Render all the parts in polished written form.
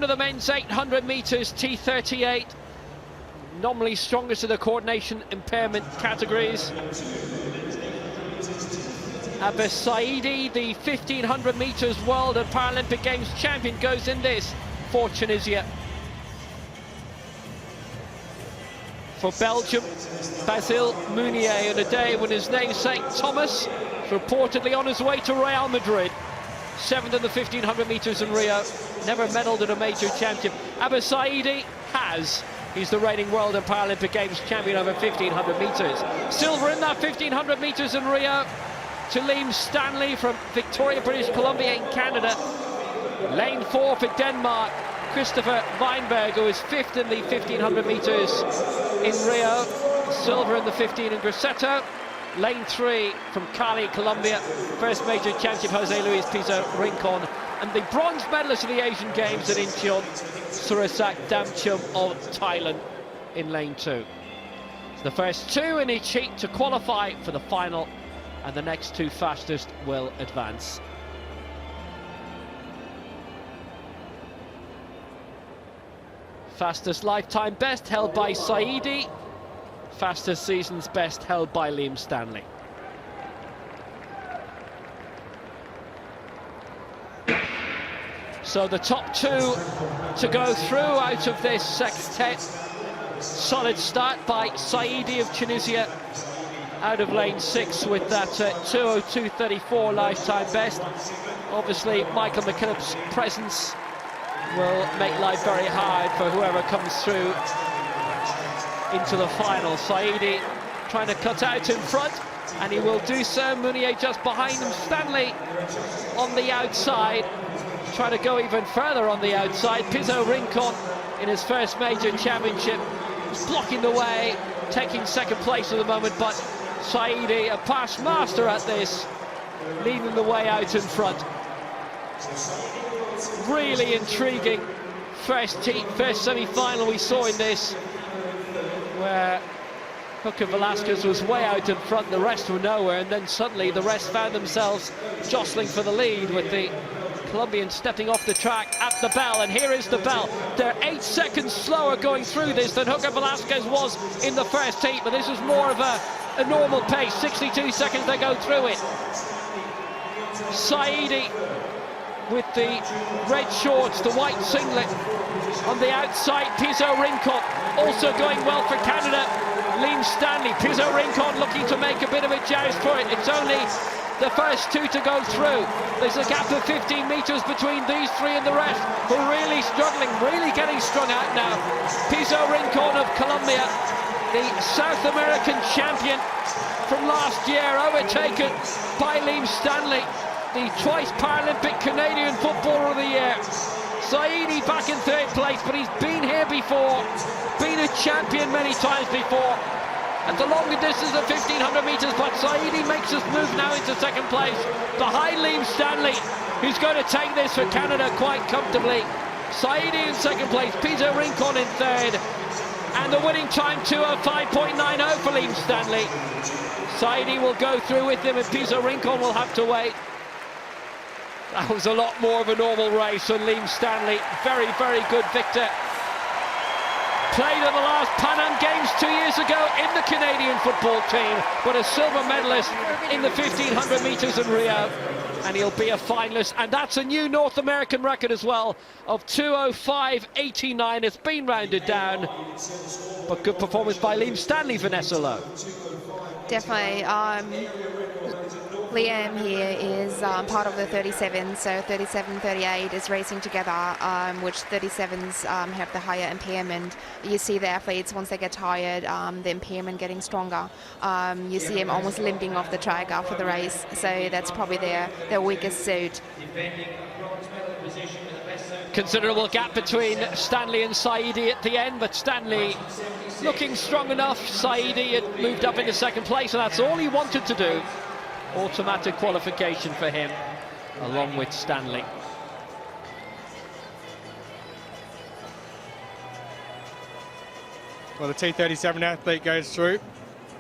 to the men's 800 metres T38. Nominally strongest of the coordination impairment categories. Abbes SAIDI, the 1500 metres World and Paralympic Games champion, goes in this for Tunisia. For Belgium, Basile MEUNIER, on a day when his namesake Thomas is reportedly on his way to Real Madrid. 7th in the 1500 metres in Rio, never medalled at a major championship. Abbes SAIDI has. He's the reigning World and Paralympic Games champion over 1500 metres. Silver in that 1500 metres in Rio to STANLEY from Victoria, British Columbia in Canada. Lane 4 for Denmark, Christoffer, who is 5th in the 1500 metres in Rio. Silver in the 15 in Grosseto. Lane 3 from Cali, Colombia. First major championship, Jose Luis PIZO, RINCON. And the bronze medalist of the Asian Games at Incheon, Surasak, DAMCHOOM of Thailand in lane 2. So the first two in each heat to qualify for the final, and the next two fastest will advance. Fastest lifetime best held by SAIDI. Fastest season's best held by STANLEY. So the top two to go through out of this sextet. Solid start by SAIDI of Tunisia out of lane 6 with that 2:02.34 lifetime best. Obviously Michael McKillop's presence will make life very hard for whoever comes through into the final. SAIDI trying to cut out in front, and he will do so. MEUNIER just behind him. STANLEY on the outside, trying to go even further on the outside. PIZO RINCON in his first major championship, blocking the way, taking second place at the moment, but SAIDI, a past master at this, leading the way out in front. Really intriguing first semi-final we saw in this, where Hooker Velasquez was way out in front, the rest were nowhere, and then suddenly the rest found themselves jostling for the lead, with the Colombians stepping off the track at the bell. And here is the bell. They're 8 seconds slower going through this than Hooker Velasquez was in the first heat, but this is more of a normal pace. 62 seconds they go through it. SAIDI with the red shorts, the white singlet on the outside. PIZO RINCON also going well for Canada. STANLEY, PIZO RINCON looking to make a bit of a joust for it. It's only the first two to go through. There's a gap of 15 metres between these three and the rest, who are really struggling, really getting strung out now. PIZO RINCON of Colombia, the South American champion from last year, overtaken by STANLEY, the twice Paralympic Canadian Footballer of the Year. SAIDI back in 3rd place, but he's been here before, been a champion many times before. At the longer distance of 1500 metres, but SAIDI makes his move now into 2nd place, behind STANLEY, who's going to take this for Canada quite comfortably. SAIDI in 2nd place, PIZO RINCON in 3rd, and the winning time 2:05.90 for STANLEY. SAIDI will go through with him, and PIZO RINCON will have to wait. That was a lot more of a normal race on STANLEY. Very, very good victor. Played at the last Pan Am Games 2 years ago in the Canadian football team, but a silver medalist in the 1500 metres in Rio. And he'll be a finalist, and that's a new North American record as well of 2:05.89. It's been rounded down, but good performance by STANLEY, Vanessa Lowe. Definitely. Liam here is part of the 37, so 37-38 is racing together, which 37s have the higher impairment. You see the athletes, once they get tired, the impairment getting stronger. You see them almost limping off the track after the race, so that's probably their weakest suit. Considerable gap between STANLEY and SAIDI at the end, but STANLEY looking strong enough. SAIDI had moved up into 2nd place, and that's all he wanted to do. Automatic qualification for him, along with STANLEY. Well, the T37 athlete goes through,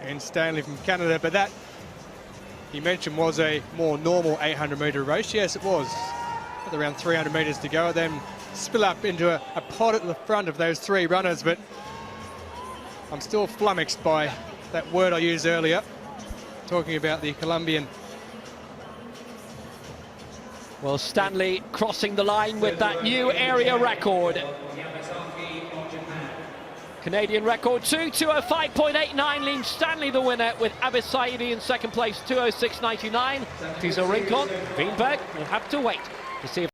and STANLEY from Canada, but that, he mentioned, was a more normal 800-metre race. Yes, it was. With around 300 metres to go, then spill up into a pod at the front of those three runners, but I'm still flummoxed by that word I used earlier, talking about the Colombian. Well, Stanley crossing the line with that new area record. Canadian record 2:205.89. Lean Stanley the winner, with Abbes SAIDI in second place 2:06.99. PIZO, RINCON, VIENBERG will have to wait to see if